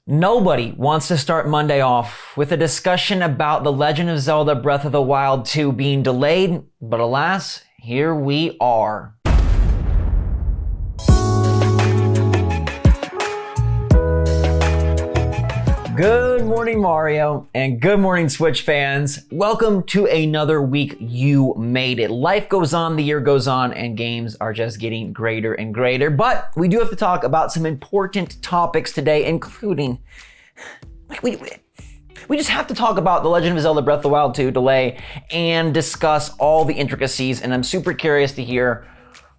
Nobody wants to start Monday off with a discussion about The Legend of Zelda Breath of the Wild 2 being delayed, but alas, here we are. Good morning, Mario, and good morning, Switch fans. Welcome to another week. You made it. Life goes on, the year goes on, and games are just getting greater and greater. But we do have to talk about some important topics today, including, we just have to talk about The Legend of Zelda Breath of the Wild 2 delay and discuss all the intricacies, and I'm super curious to hear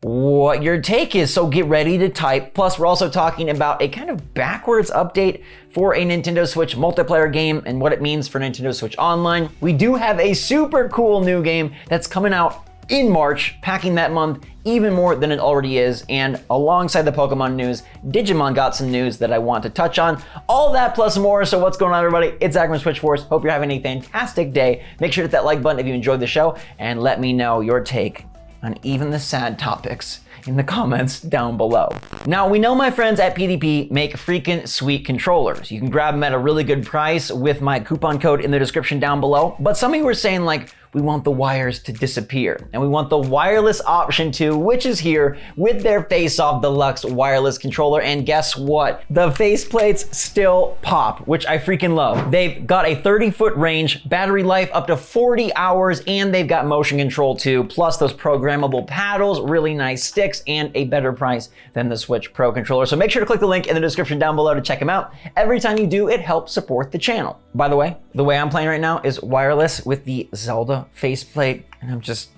what your take is, so get ready to type. Plus, we're also talking about a kind of backwards update for a Nintendo Switch multiplayer game and what it means for Nintendo Switch Online. We do have a super cool new game that's coming out in March, packing that month even more than it already is. And alongside the Pokemon news, Digimon got some news that I want to touch on. All that plus more. So what's going on, everybody? It's Zach from SwitchForce. Hope you're having a fantastic day. Make sure to hit that like button if you enjoyed the show, and let me know your take on even the sad topics in the comments down below. Now, we know my friends at PDP make freaking sweet controllers. You can grab them at a really good price with my coupon code in the description down below. But some of you were saying, like, we want the wires to disappear, and we want the wireless option too, which is here with their Face-Off Deluxe wireless controller. And guess what? The faceplates still pop, which I freaking love. They've got a 30-foot range, battery life up to 40 hours, and they've got motion control too, plus those programmable paddles, really nice sticks, and a better price than the Switch Pro controller. So make sure to click the link in the description down below to check them out. Every time you do, it helps support the channel. By the way I'm playing right now is wireless with the Zelda faceplate, and I'm just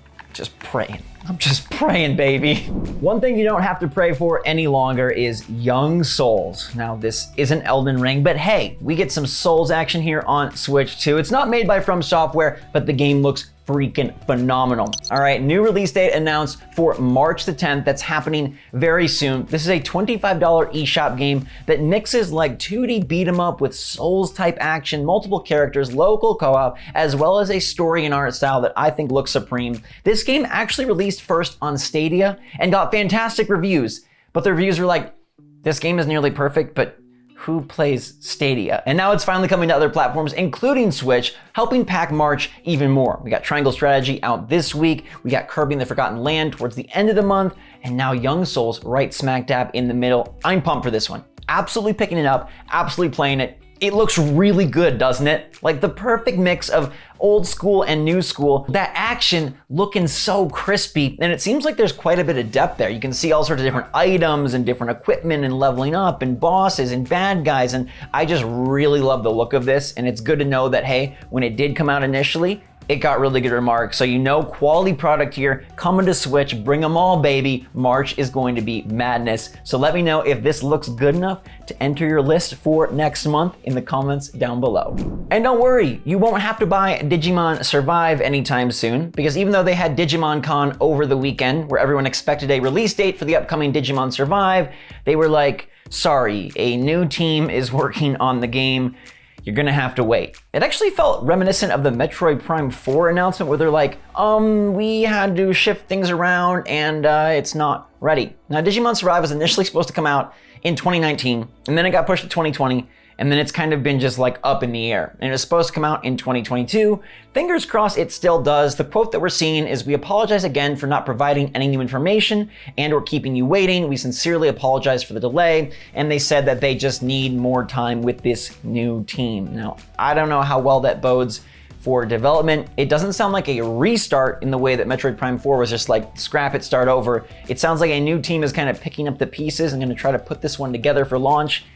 praying. I'm just praying, baby. One thing you don't have to pray for any longer is Young Souls. Now, this isn't Elden Ring, but hey, we get some Souls action here on Switch too. It's not made by From Software, but the game looks freaking phenomenal. All right, new release date announced for March the 10th. That's happening very soon. This is a $25 eShop game that mixes like 2D beat 'em up with Souls type action, multiple characters, local co-op, as well as a story and art style that I think looks supreme. This game actually released first on Stadia and got fantastic reviews, but the reviews were like, this game is nearly perfect, but who plays Stadia? And now it's finally coming to other platforms, including Switch, helping pack March even more. We got Triangle Strategy out this week, we got Kirby and the Forgotten Land towards the end of the month, and now Young Souls right smack dab in the middle. I'm pumped for this one. Absolutely picking it up, absolutely playing it. It looks really good, doesn't it? Like the perfect mix of old school and new school. That action looking so crispy, and it seems like there's quite a bit of depth there. You can see all sorts of different items and different equipment and leveling up and bosses and bad guys, and I just really love the look of this, and it's good to know that, hey, when it did come out initially, it got really good remarks. So you know, quality product here, coming to Switch, bring them all, baby. March is going to be madness. So let me know if this looks good enough to enter your list for next month in the comments down below. And don't worry, you won't have to buy Digimon Survive anytime soon, because even though they had Digimon Con over the weekend, where everyone expected a release date for the upcoming Digimon Survive, they were like, sorry, a new team is working on the game. You're gonna have to wait. It actually felt reminiscent of the Metroid Prime 4 announcement where they're like, we had to shift things around and it's not ready. Now, Digimon Survive was initially supposed to come out in 2019, and then it got pushed to 2020, and then it's kind of been just like up in the air. And it was supposed to come out in 2022. Fingers crossed it still does. The quote that we're seeing is, we apologize again for not providing any new information and or keeping you waiting. We sincerely apologize for the delay. And they said that they just need more time with this new team. Now, I don't know how well that bodes for development. It doesn't sound like a restart in the way that Metroid Prime 4 was just like, scrap it, start over. It sounds like a new team is kind of picking up the pieces and gonna try to put this one together for launch.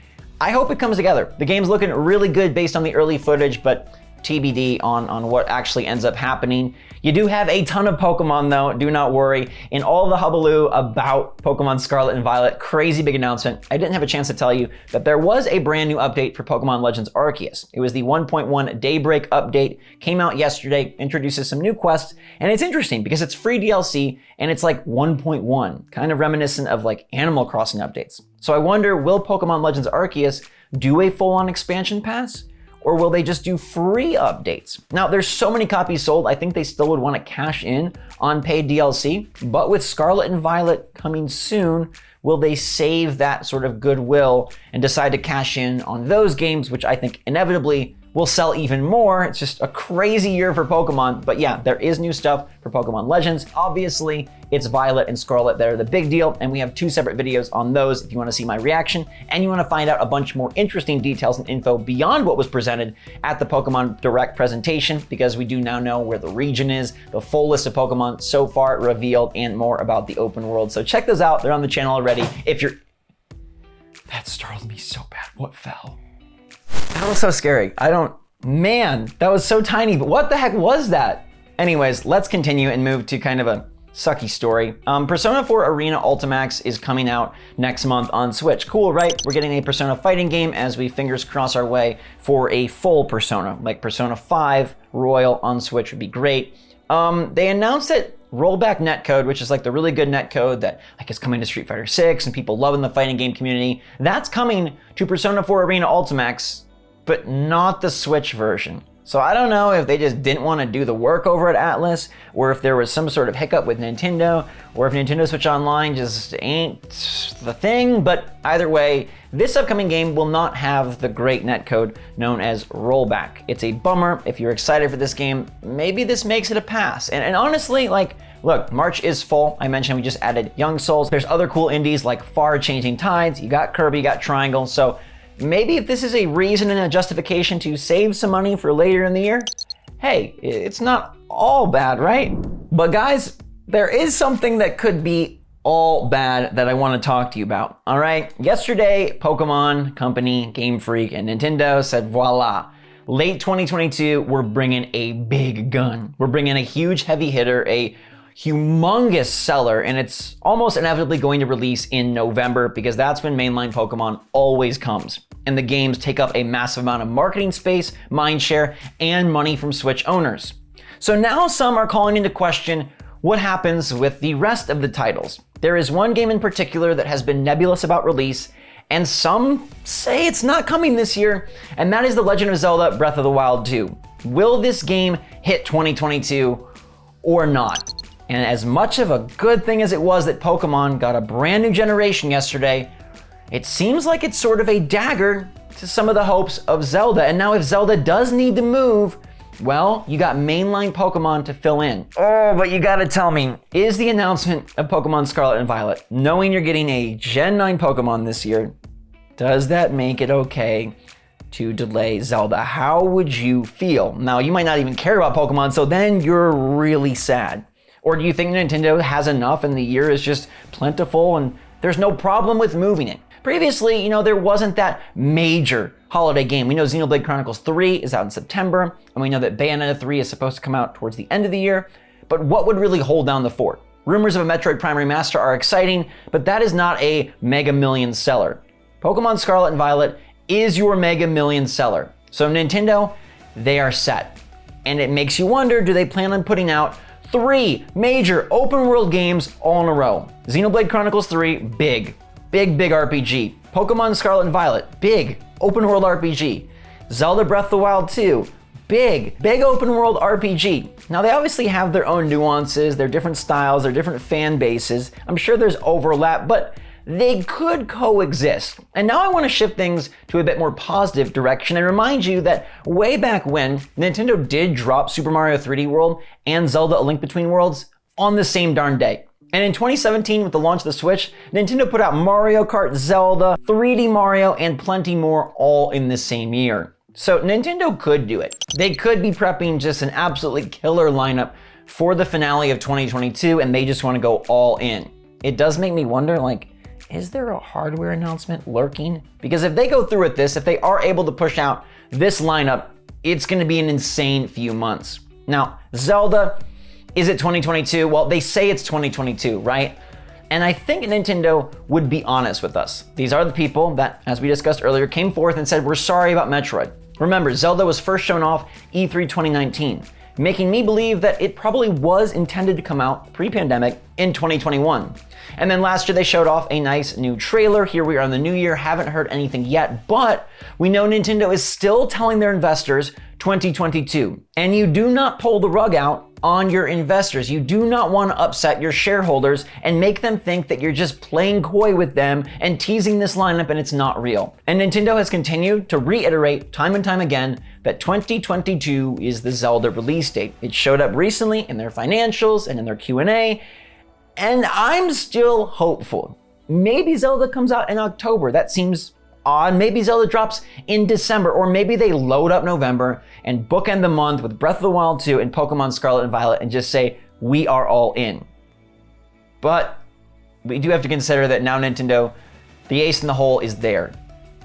I hope it comes together. The game's looking really good based on the early footage, but TBD on what actually ends up happening. You do have a ton of Pokemon though, do not worry. In all the hullabaloo about Pokemon Scarlet and Violet, crazy big announcement, I didn't have a chance to tell you that there was a brand new update for Pokemon Legends Arceus. It was the 1.1 Daybreak update, came out yesterday, introduces some new quests, and it's interesting because it's free DLC and it's like 1.1, kind of reminiscent of like Animal Crossing updates. So I wonder, will Pokemon Legends Arceus do a full-on expansion pass? Or will they just do free updates? Now, there's so many copies sold, I think they still would want to cash in on paid DLC, but with Scarlet and Violet coming soon, will they save that sort of goodwill and decide to cash in on those games, which I think inevitably will sell even more? It's just a crazy year for Pokemon. But yeah, there is new stuff for Pokemon Legends. Obviously, it's Violet and Scarlet that are the big deal, and we have 2 separate videos on those if you want to see my reaction and you want to find out a bunch more interesting details and info beyond what was presented at the Pokemon Direct presentation, because we do now know where the region is, the full list of Pokemon so far revealed, and more about the open world. So check those out. They're on the channel already. If you're... That startled me so bad. What fell? That was so scary. Man, that was so tiny, but what the heck was that? Anyways, let's continue and move to kind of a sucky story. Persona 4 Arena Ultimax is coming out next month on Switch. Cool, right? We're getting a Persona fighting game as we fingers cross our way for a full Persona, like Persona 5 Royal on Switch would be great. They announced that rollback netcode, which is like the really good netcode that like is coming to Street Fighter 6 and people love in the fighting game community, that's coming to Persona 4 Arena Ultimax, but not the Switch version. So I don't know if they just didn't want to do the work over at Atlas, or if there was some sort of hiccup with Nintendo, or if Nintendo Switch Online just ain't the thing. But either way, this upcoming game will not have the great netcode known as rollback. It's a bummer. If you're excited for this game, maybe this makes it a pass. And honestly, like, look, March is full. I mentioned we just added Young Souls. There's other cool indies like Far Changing Tides. You got Kirby, you got Triangle. So maybe if this is a reason and a justification to save some money for later in the year, hey, it's not all bad, right? But guys, there is something that could be all bad that I want to talk to you about, all right? Yesterday, Pokemon Company, Game Freak, and Nintendo said, voila, late 2022, we're bringing a big gun. We're bringing a huge heavy hitter, a humongous seller, and it's almost inevitably going to release in November because that's when mainline Pokemon always comes. And the games take up a massive amount of marketing space, mindshare, and money from Switch owners. So now some are calling into question what happens with the rest of the titles. There is one game in particular that has been nebulous about release, and some say it's not coming this year, and that is The Legend of Zelda Breath of the Wild 2. Will this game hit 2022 or not? And as much of a good thing as it was that Pokemon got a brand new generation yesterday, it seems like it's sort of a dagger to some of the hopes of Zelda. And now if Zelda does need to move, well, you got mainline Pokemon to fill in. Oh, but you gotta tell me, is the announcement of Pokemon Scarlet and Violet, knowing you're getting a Gen 9 Pokemon this year, does that make it okay to delay Zelda? How would you feel? Now, you might not even care about Pokemon, so then you're really sad. Or do you think Nintendo has enough and the year is just plentiful and there's no problem with moving it? Previously, there wasn't that major holiday game. We know Xenoblade Chronicles 3 is out in September, and we know that Bayonetta 3 is supposed to come out towards the end of the year. But what would really hold down the fort? Rumors of a Metroid Prime Remaster are exciting, but that is not a mega million seller. Pokemon Scarlet and Violet is your mega million seller. So Nintendo, they are set. And it makes you wonder, do they plan on putting out 3 major open world games all in a row? Xenoblade Chronicles 3, big RPG. Pokemon Scarlet and Violet, big open world RPG. Zelda Breath of the Wild 2, big open world RPG. Now they obviously have their own nuances, their different styles, their different fan bases. I'm sure there's overlap, but they could coexist. And now I want to shift things to a bit more positive direction and remind you that way back when, Nintendo did drop Super Mario 3D World and Zelda A Link Between Worlds on the same darn day. And in 2017, with the launch of the Switch, Nintendo put out Mario Kart, Zelda, 3D Mario, and plenty more all in the same year. So Nintendo could do it. They could be prepping just an absolutely killer lineup for the finale of 2022, and they just want to go all in. It does make me wonder, is there a hardware announcement lurking? Because if they go through with this, if they are able to push out this lineup, it's going to be an insane few months. Now, Zelda, is it 2022? Well, they say it's 2022, right? And I think Nintendo would be honest with us. These are the people that, as we discussed earlier, came forth and said, we're sorry about Metroid. Remember, Zelda was first shown off E3 2019, making me believe that it probably was intended to come out pre-pandemic in 2021. And then last year they showed off a nice new trailer. Here we are in the new year, haven't heard anything yet, but we know Nintendo is still telling their investors 2022. And you do not pull the rug out on your investors. You do not want to upset your shareholders and make them think that you're just playing coy with them and teasing this lineup and it's not real. And Nintendo has continued to reiterate time and time again that 2022 is the Zelda release date. It showed up recently in their financials and in their Q&A, and I'm still hopeful. Maybe Zelda comes out in October. That seems odd. Maybe Zelda drops in December, or maybe they load up November and bookend the month with Breath of the Wild 2 and Pokemon Scarlet and Violet and just say, we are all in. But we do have to consider that now Nintendo, the ace in the hole is there.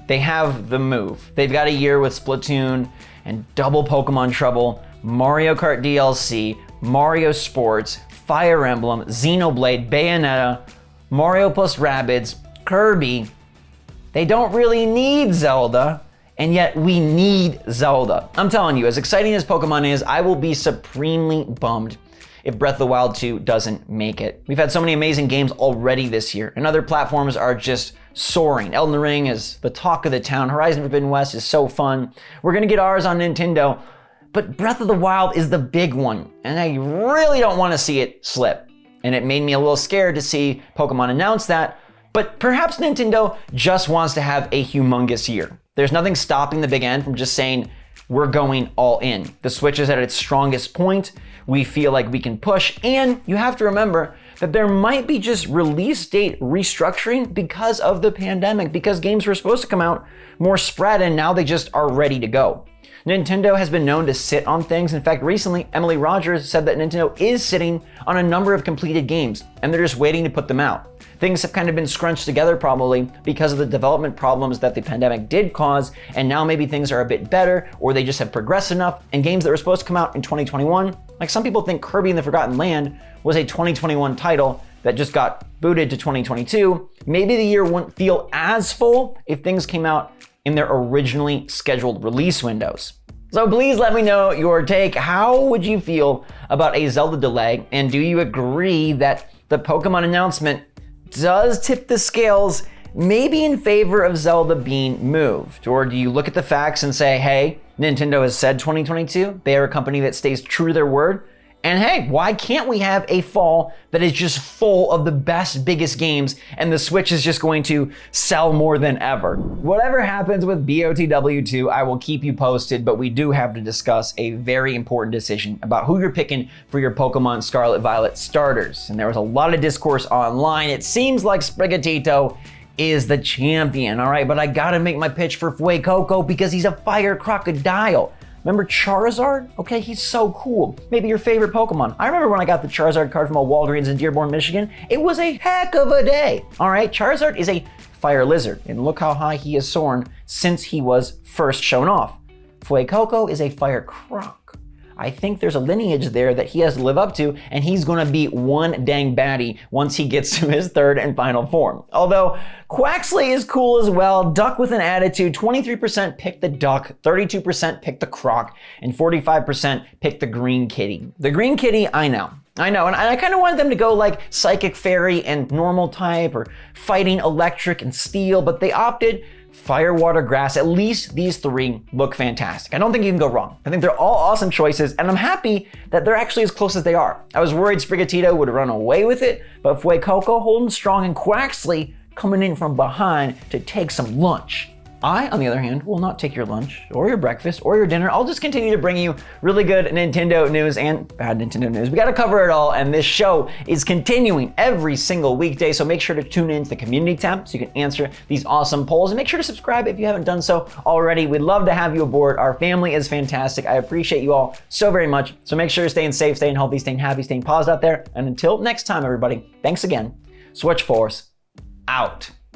They have the move. They've got a year with Splatoon and double Pokemon Trouble, Mario Kart DLC, Mario Sports, Fire Emblem, Xenoblade, Bayonetta, Mario plus Rabbids, Kirby. They don't really need Zelda, and yet we need Zelda. I'm telling you, as exciting as Pokemon is, I will be supremely bummed if Breath of the Wild 2 doesn't make it. We've had so many amazing games already this year, and other platforms are just soaring. Elden Ring is the talk of the town. Horizon Forbidden West is so fun. We're gonna get ours on Nintendo, but Breath of the Wild is the big one, and I really don't want to see it slip. And it made me a little scared to see Pokemon announce that, but perhaps Nintendo just wants to have a humongous year. There's nothing stopping the big end from just saying, we're going all in. The Switch is at its strongest point. We feel like we can push, and you have to remember that there might be just release date restructuring because of the pandemic, because games were supposed to come out more spread and now they just are ready to go. Nintendo has been known to sit on things. In fact, recently, Emily Rogers said that Nintendo is sitting on a number of completed games and they're just waiting to put them out. Things have kind of been scrunched together probably because of the development problems that the pandemic did cause, and now maybe things are a bit better or they just have progressed enough, and games that were supposed to come out in 2021, like some people think Kirby and the Forgotten Land was a 2021 title that just got booted to 2022. Maybe the year wouldn't feel as full if things came out in their originally scheduled release windows. So please let me know your take. How would you feel about a Zelda delay? And do you agree that the Pokemon announcement does tip the scales maybe in favor of Zelda being moved? Or do you look at the facts and say, hey, Nintendo has said 2022, they are a company that stays true to their word, and hey, why can't we have a fall that is just full of the best, biggest games, and the Switch is just going to sell more than ever? Whatever happens with BOTW 2, I will keep you posted, but we do have to discuss a very important decision about who you're picking for your Pokemon Scarlet Violet starters. And there was a lot of discourse online. It seems like Sprigatito is the champion, all right? But I gotta make my pitch for Fuecoco because he's a fire crocodile. Remember Charizard? Okay, he's so cool. Maybe your favorite Pokemon. I remember when I got the Charizard card from a Walgreens in Dearborn, Michigan. It was a heck of a day. All right, Charizard is a fire lizard, and look how high he has soared since he was first shown off. Fuecoco is a fire croc. I think there's a lineage there that he has to live up to, and he's gonna be one dang baddie once he gets to his third and final form. Although, Quaxley is cool as well. Duck with an attitude, 23% picked the duck, 32% picked the croc, and 45% picked the green kitty. The green kitty, I know, and I kind of wanted them to go like Psychic Fairy and Normal type, or Fighting Electric and Steel, but they opted Fire, Water, Grass. At least these three look fantastic. I don't think you can go wrong. I think they're all awesome choices, and I'm happy that they're actually as close as they are. I was worried Sprigatito would run away with it, but Fuecoco holding strong, and Quaxley coming in from behind to take some lunch. I, on the other hand, will not take your lunch or your breakfast or your dinner. I'll just continue to bring you really good Nintendo news and bad Nintendo news. We gotta cover it all, and this show is continuing every single weekday, so make sure to tune into the community tab so you can answer these awesome polls, and make sure to subscribe if you haven't done so already. We'd love to have you aboard. Our family is fantastic. I appreciate you all so very much. So make sure you're staying safe, staying healthy, staying happy, staying positive out there. And until next time, everybody, thanks again. SwitchForce out.